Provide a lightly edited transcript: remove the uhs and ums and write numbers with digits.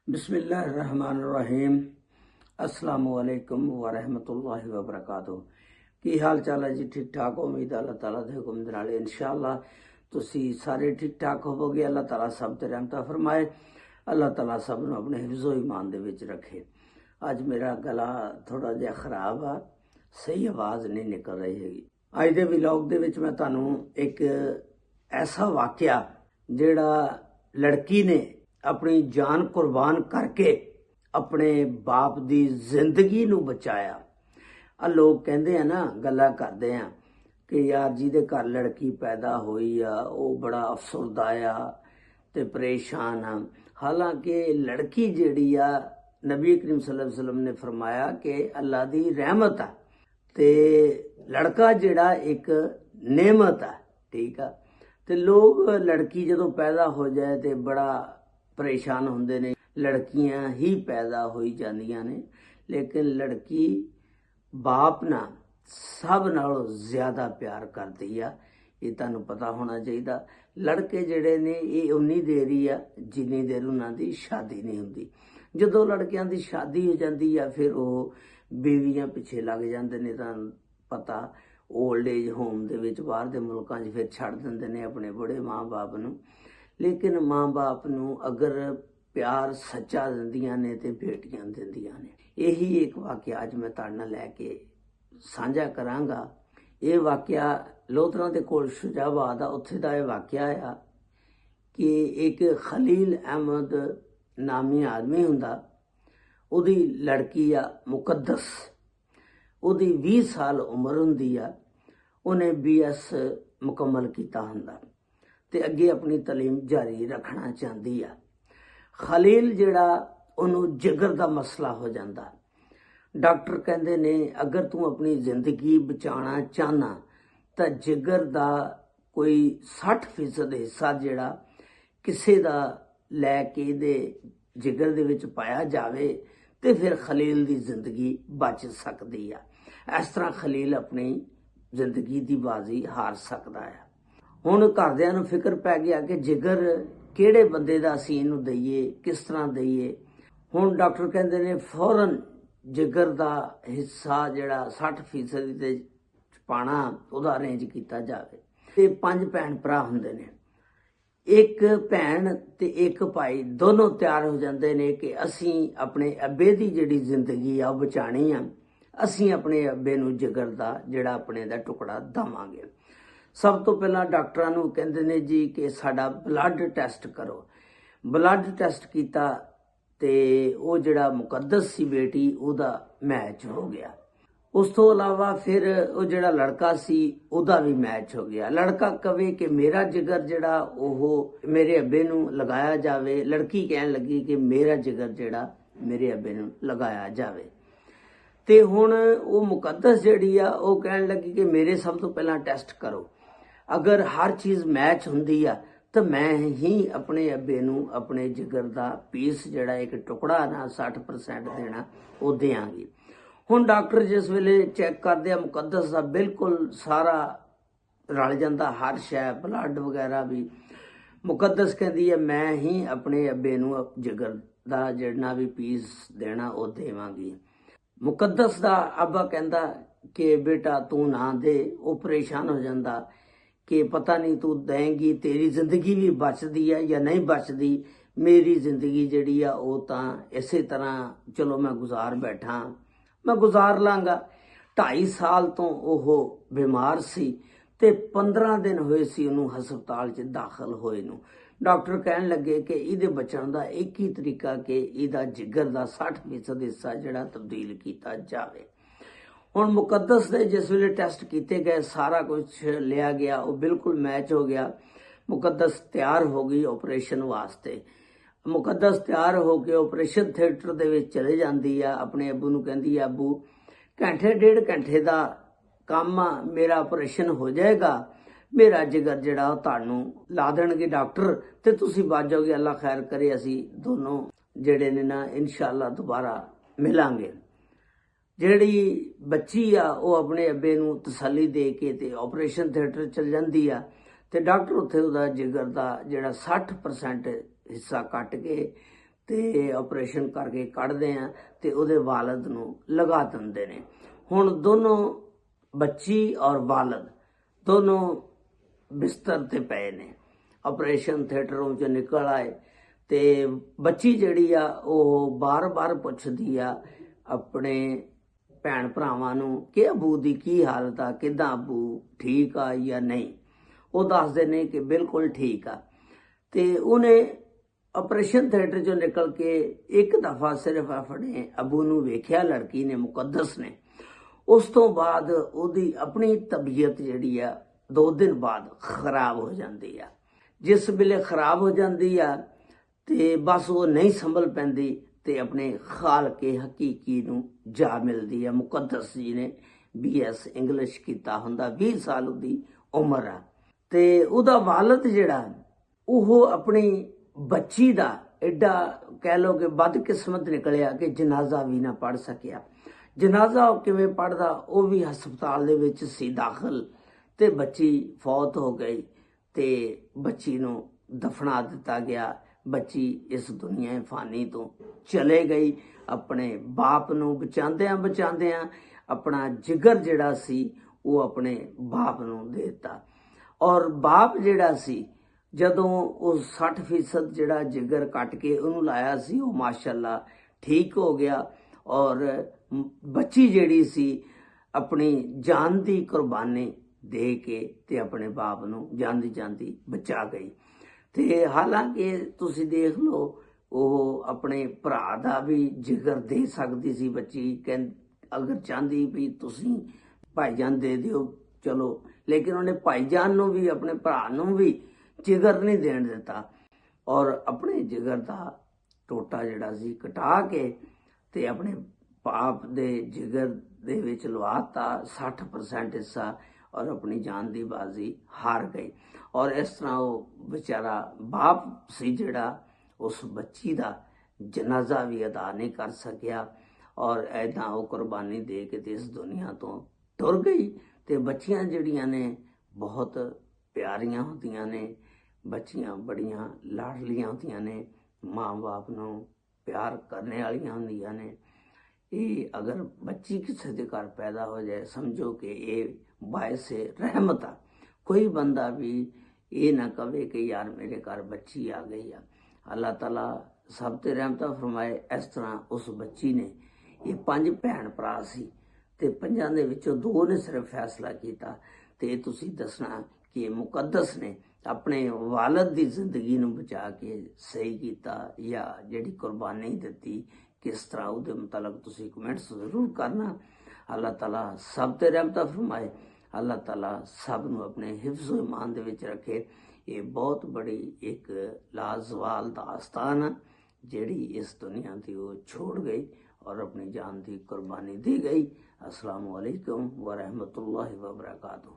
बिस्मिल्लाहिर्रहमानिर्रहीम। अस्सलामुअलैकुम वरहमतुल्लाहि वबरकातुहू। की हाल चाल है जी? ठीक ठाक। उम्मीद है अल्लाह ताला दे हुक्म दे नाल इंशाअल्लाह तुसी सारे ठीक ठाक होवोगे। अल्लाह ताला सब ते रहमत फरमाए। अल्लाह ताला सब नूं अपने हिफ्ज़ो ईमान दे विच रखे। अज मेरा गला थोड़ा जिहा खराब आ, सही आवाज़ नहीं निकल रही हैगी। अज दे व्लॉग दे विच मैं तुहानूं एक ऐसा वाक़या जिहड़ा लड़की ने अपनी जान कुर्बान करके अपने बाप दी जिंदगी नूं बचाया। आ लोग कहते हैं ना, गल्लां करते हैं कि यार जिहदे घर लड़की पैदा हुई आ वो बड़ा अफसरदा आ ते परेशान आ। हालांकि लड़की जिहड़ी आ नबी करीम सल्लल्लाहु अलैहि वसल्लम ने फरमाया कि अल्लाह दी रहमत आ ते लड़का जिहड़ा एक नेमत आ। ठीक आ। ते लोग लड़की जदों पैदा हो जाए ते बड़ा परेशान होंदे ने। लड़कियां ही पैदा होई जांदियां ने, लेकिन लड़की बाप नाल सब नालों ज्यादा प्यार करदी आ। ये तुहानूं पता होना चाहिए। लड़के जिहड़े ने ये उन्नी देर ही आ जिन्नी देर उन्हां दी शादी नहीं हुंदी। जदों लड़कियां दी शादी हो जांदी आ फिर वो बीवियां पिछे लग जांदे ने। तुहानूं पता ओल्ड एज होम दे विच बाहर दे मुल्कां 'च फिर छड्ड दिंदे ने अपने बुढ़े माँ बाप नूं। लेकिन माँ बाप नूं अगर प्यार सच्चा दिंदियां ने ते बेटियां दिंदियां ने। यही एक वाक़या अज मैं तुहाडे नाल लैके साझा करांगा। ये वाक़या लोधरा दे कोल शुजाबाद आ, उत्थे दा ये वाक़या आ कि एक खलील अहमद नामी आदमी हुंदा, उहदी लड़की आ मुकद्दस। उहदी 20 साल उम्र हुंदी आ। उहने BS मुकम्मल कीता हुंदा ते अगे अपनी तलीम जारी रखना चाहती आ। खलील जिहड़ा उहनूं जिगर दा मसला हो जाता। डॉक्टर कहंदे ने अगर तू अपनी जिंदगी बचाना चाहना तो जिगर दा कोई 60% हिस्सा जिहड़ा किसे दा लैके दे जिगर दे विच पाया जावे ते फिर खलील दी जिंदगी बच सकदी आ। इस तरह खलील अपनी जिंदगी दी बाजी हार सकदा है। हुण घरदिआं नूं फिक्र पै गया कि जिगर किहड़े बंदे दा असीं इहनूं दईए, किस तरह दईए। हुण डॉक्टर कहंदे ने फौरन जिगर दा हिस्सा जिहड़ा 60% ते पाना ਉਹਦਾ अरेंज ਕੀਤਾ ਜਾਵੇ। ਤੇ 5 ਭੈਣ ਭਰਾ ਹੁੰਦੇ ਨੇ। ਇੱਕ ਭੈਣ ਤੇ ਇੱਕ ਭਾਈ ਦੋਨੋਂ ਤਿਆਰ ਹੋ ਜਾਂਦੇ ਨੇ ਕਿ ਅਸੀਂ ਆਪਣੇ ਅੱਬੇ ਦੀ ਜਿਹੜੀ ਜ਼ਿੰਦਗੀ ਆ ਉਹ ਬਚਾਣੀ ਆ। ਅਸੀਂ ਆਪਣੇ ਅੱਬੇ ਨੂੰ ਜਿਗਰ ਦਾ ਜਿਹੜਾ ਆਪਣੇ ਦਾ ਟੁਕੜਾ ਦਵਾਂਗੇ। सब तो पहला डॉक्टरां नूं कहंदे ने जी कि साडा ब्लड टेस्ट करो। ब्लड टेस्ट कीता ते वो जिहड़ा मुकद्दस सी बेटी उहदा मैच हो गया। उस तो अलावा फिर वो जिहड़ा लड़का सी उहदा भी मैच हो गया। लड़का कहे कि मेरा जिगर जिहड़ा ओह मेरे अब्बे नूं लगाया जावे। लड़की कहण लगी कि मेरा जिगर जिहड़ा मेरे अब्बे नूं लगाया जावे। ते हुण वो मुकद्दस जिहड़ी आ वो कहण लगी कि मेरे सब तो पहला टेस्ट करो। अगर हर चीज़ मैच हुंदी आ तो मैं ही अपने अब्बे नूं अपने जिगर दा पीस जिहड़ा एक टुकड़ा ना 60% देना वो देंगी। हुण डॉक्टर जिस वेले चैक करदे आ मुकद्दस दा बिल्कुल सारा रल जांदा, हर शै ब्लड वगैरह भी। मुकद्दस कहंदी है मैं ही अपने अब्बे नूं जिगर दा जिहड़ा भी पीस देना वो देवांगी। मुकद्दस दा अब्बा कहंदा कि बेटा तू ना दे। वो परेशान हो जांदा कि पता नहीं तू देंगी, तेरी जिंदगी भी बचदी है या नहीं बचदी। मेरी जिंदगी जिहड़ी आ वो तां इसे तरह चलो मैं गुजार बैठा, मैं गुजार लांगा। 2.5 साल तो वो बीमार सी ते 15 दिन होए सी उहनूं हस्पताल च दाखल होए नूं। डॉक्टर कहण लगे कि इहदे बचण दा एक ही तरीका कि इहदा जिगर दा 60% हिस्सा जिहड़ा तब्दील कीता जावे। हुण मुकद्दस दे जिस वेले टेस्ट किए गए सारा कुछ लिया गया, वो बिल्कुल मैच हो गया। मुकद्दस तैयार हो गई ऑपरेशन वास्ते। मुकद्दस तैयार होकर ऑपरेशन थिएटर दे विच चले जाती है। अपने अब्बू नूं कहंदी है अब्बू घंटे 1.5 घंटे का काम आ, मेरा ऑपरेशन हो जाएगा, मेरा जिगर जिहड़ा तुहानूं ला देणगे डॉक्टर ते तुसीं बच जाओगे। अल्लाह खैर करे असीं दोनों जिहड़े ने ना इंशाअल्लाह दोबारा मिलांगे। जिहड़ी बच्ची आ वो अपने अब्बे नूं तसल्ली दे के ते ऑपरेशन थिएटर चल जांदी आ ते डॉक्टर उत्थे उहदा जिगर दा जिहड़ा 60% हिस्सा कट के ਤੇ ਆਪਰੇਸ਼ਨ ਕਰਕੇ ਕੱਢਦੇ ਆ ਤੇ ਉਹਦੇ ਵਾਲਦ ਨੂੰ ਲਗਾ ਦਿੰਦੇ ਨੇ। ਹੁਣ ਦੋਨੋਂ ਬੱਚੀ ਔਰ ਵਾਲਦ ਦੋਨੋਂ ਬਿਸਤਰ ਤੇ ਪਏ ਨੇ, ਆਪਰੇਸ਼ਨ ਥੀਏਟਰੋਂ ਚ ਨਿਕਲ ਆਏ ਤੇ ਬੱਚੀ ਜਿਹੜੀ ਆ ਉਹ ਬਾਰ-ਬਾਰ ਪੁੱਛਦੀ ਆ ਆਪਣੇ ਭੈਣ ਭਰਾਵਾਂ ਨੂੰ ਕਿ ਅਬੂ ਦੀ ਕੀ ਹਾਲਤ ਆ, ਕਿੱਦਾਂ ਅਬੂ ਠੀਕ ਆ ਜਾਂ ਨਹੀਂ। ਉਹ ਦੱਸਦੇ ਨੇ ਕਿ ਬਿਲਕੁਲ ਠੀਕ ਆ। ਤੇ ਉਹਨੇ ਆਪਰੇਸ਼ਨ ਥੀਏਟਰ ਚੋਂ ਨਿਕਲ ਕੇ ਇੱਕ ਦਫਾ ਸਿਰਫ ਆਪਣੇ ਅਬੂ ਨੂੰ ਵੇਖਿਆ, ਲੜਕੀ ਨੇ, ਮੁਕੱਦਸ ਨੇ। ਉਸ ਤੋਂ ਬਾਅਦ ਉਹਦੀ ਆਪਣੀ ਤਬੀਅਤ ਜਿਹੜੀ ਆ 2 ਦਿਨ ਬਾਅਦ ਖਰਾਬ ਹੋ ਜਾਂਦੀ ਆ। ਜਿਸ ਵੇਲੇ ਖਰਾਬ ਹੋ ਜਾਂਦੀ ਆ ਤੇ ਬਸ ਉਹ ਨਹੀਂ ਸੰਭਲ ਪੈਂਦੀ ਤੇ ਆਪਣੇ ਖਾਲਕੇ ਹਕੀਕੀ ਨੂੰ ਜਾ ਮਿਲਦੀ ਆ। ਮੁਕੱਦਸ ਜੀ ਨੇ BS ਇੰਗਲਿਸ਼ ਕੀਤਾ ਹੁੰਦਾ, 20 ਸਾਲ ਉਹਦੀ ਉਮਰ ਆ। ਤੇ ਉਹਦਾ ਵਾਲਦ ਜਿਹੜਾ ਉਹ ਆਪਣੀ ਬੱਚੀ ਦਾ ਐਡਾ ਕਹਿ ਲਓ ਕਿ ਬਦਕਿਸਮਤ ਨਿਕਲਿਆ ਕਿ ਜਨਾਜ਼ਾ ਵੀ ਨਾ ਪੜ੍ਹ ਸਕਿਆ। ਜਨਾਜ਼ਾ ਉਹ ਕਿਵੇਂ ਪੜ੍ਹਦਾ, ਉਹ ਵੀ ਹਸਪਤਾਲ ਦੇ ਵਿੱਚ ਸੀ ਦਾਖਲ ਤੇ ਬੱਚੀ ਫੌਤ ਹੋ ਗਈ ਤੇ ਬੱਚੀ ਨੂੰ ਦਫਨਾ ਦਿੱਤਾ ਗਿਆ। ਬੱਚੀ ਇਸ ਦੁਨੀਆ ਫਾਨੀ ਤੋਂ ਚਲੇ ਗਈ। ਆਪਣੇ ਬਾਪ ਨੂੰ ਬਚਾਉਂਦਿਆਂ ਆਪਣਾ ਜਿਗਰ ਜਿਹੜਾ ਸੀ ਉਹ ਆਪਣੇ ਬਾਪ ਨੂੰ ਦੇ ਦਿੱਤਾ। ਔਰ ਬਾਪ ਜਿਹੜਾ ਸੀ ਜਦੋਂ ਉਹ 60% ਜਿਹੜਾ ਜਿਗਰ ਕੱਟ ਕੇ ਉਹਨੂੰ ਲਾਇਆ ਸੀ ਉਹ ਮਾਸ਼ਾਅੱਲਾ ਠੀਕ ਹੋ ਗਿਆ। ਔਰ ਬੱਚੀ ਜਿਹੜੀ ਸੀ ਆਪਣੀ ਜਾਨ ਦੀ ਕੁਰਬਾਨੀ ਦੇ ਕੇ ਤੇ ਆਪਣੇ ਬਾਪ ਨੂੰ ਜਾਂਦੀ ਬਚਾ ਗਈ। ਤੇ ਹਾਲਾਂਕਿ ਤੁਸੀਂ ਦੇਖ ਲਓ ਉਹ ਆਪਣੇ ਭਰਾ ਦਾ ਵੀ ਜਿਗਰ ਦੇ ਸਕਦੀ ਸੀ ਬੱਚੀ, ਅਗਰ ਚਾਹੁੰਦੀ ਵੀ ਤੁਸੀਂ ਭਾਈਜਾਨ ਦੇ ਦਿਓ ਚਲੋ, ਲੇਕਿਨ ਉਹਨੇ ਭਾਈਜਾਨ ਨੂੰ ਵੀ ਆਪਣੇ ਭਰਾ ਨੂੰ ਵੀ ਜਿਗਰ ਨਹੀਂ ਦੇਣ ਦਿੱਤਾ ਔਰ ਆਪਣੇ ਜਿਗਰ ਦਾ ਟੋਟਾ ਜਿਹੜਾ ਸੀ ਕਟਾ ਕੇ ਤੇ ਆਪਣੇ ਬਾਪ ਦੇ ਜਿਗਰ ਦੇ ਵਿੱਚ ਲਵਾਤਾ 60% ਹਿੱਸਾ ਔਰ ਆਪਣੀ ਜਾਨ ਦੀ ਬਾਜ਼ੀ ਹਾਰ ਗਈ। ਔਰ ਇਸ ਤਰ੍ਹਾਂ ਉਹ ਵਿਚਾਰਾ ਬਾਪ ਸੀ ਜਿਹੜਾ ਉਸ ਬੱਚੀ ਦਾ ਜਨਾਜ਼ਾ ਵੀ ਅਦਾ ਨਹੀਂ ਕਰ ਸਕਿਆ ਔਰ ਐਦਾਂ ਉਹ ਕੁਰਬਾਨੀ ਦੇ ਕੇ ਤੇ ਇਸ ਦੁਨੀਆ ਤੋਂ ਟੁਰ ਗਈ। ਤੇ ਬੱਚੀਆਂ ਜਿਹੜੀਆਂ ਨੇ ਬਹੁਤ ਪਿਆਰੀਆਂ ਹੁੰਦੀਆਂ ਨੇ, ਬੱਚੀਆਂ ਬੜੀਆਂ ਲਾਡਲੀਆਂ ਹੁੰਦੀਆਂ ਨੇ, ਮਾਂ-ਬਾਪ ਨੂੰ ਪਿਆਰ ਕਰਨੇ ਵਾਲੀਆਂ ਹੁੰਦੀਆਂ ਨੇ। ਇਹ ਅਗਰ ਬੱਚੀ ਕਿਸੇ ਦੇ ਘਰ ਪੈਦਾ ਹੋ ਜਾਏ ਸਮਝੋ ਕਿ ਇਹ ਬਾਇਸੇ ਰਹਿਮਤ ਆ। ਕੋਈ ਬੰਦਾ ਵੀ ਇਹ ਨਾ ਕਵੇ ਕਿ ਯਾਰ ਮੇਰੇ ਘਰ ਬੱਚੀ ਆ ਗਈ ਆ। ਅੱਲਾਹ ਤਾਲਾ ਸਭ ਤੇ ਰਹਿਮਤਾਂ ਫਰਮਾਏ। ਇਸ ਤਰ੍ਹਾਂ ਉਸ ਬੱਚੀ ਨੇ, ਇਹ 5 ਭੈਣ ਭਰਾ ਸੀ ਤੇ 5 ਦੇ ਵਿੱਚੋਂ 2 ਨੇ ਸਿਰਫ ਫੈਸਲਾ ਕੀਤਾ। ਤੇ ਤੁਸੀਂ ਦੱਸਣਾ ਕਿ ਮੁਕੱਦਸ ਨੇ ਆਪਣੇ ਵਾਲਦ ਦੀ ਜ਼ਿੰਦਗੀ ਨੂੰ ਬਚਾ ਕੇ ਸਹੀ ਕੀਤਾ ਜਾਂ ਜਿਹੜੀ ਕੁਰਬਾਨੀ ਦਿੱਤੀ, ਕਿਸ ਤਰ੍ਹਾਂ ਉਹਦੇ ਮੁਤਲਕ ਤੁਸੀਂ ਕਮੈਂਟਸ ਜ਼ਰੂਰ ਕਰਨਾ। ਅੱਲਾਹ ਤਾਲਾ ਸਭ ਤੇ ਰਹਿਮਤਾਂ ਫਰਮਾਏ। ਅੱਲਾਹ ਤਾਲਾ ਸਭ ਨੂੰ ਆਪਣੇ ਹਿਫਜ਼ ਇਮਾਨ ਦੇ ਵਿੱਚ ਰੱਖੇ। ਇਹ ਬਹੁਤ ਬੜੀ ਇੱਕ ਲਾਜ਼ਵਾਲ ਦਾਸਤਾਨ ਆ ਜਿਹੜੀ ਇਸ ਦੁਨੀਆ ਦੀ ਉਹ ਛੋੜ ਗਈ ਔਰ ਆਪਣੀ ਜਾਨ ਦੀ ਕੁਰਬਾਨੀ ਦੀ ਗਈ। अस्सलामु अलैकुम व रहमतुल्लाहि व बरकातुहू।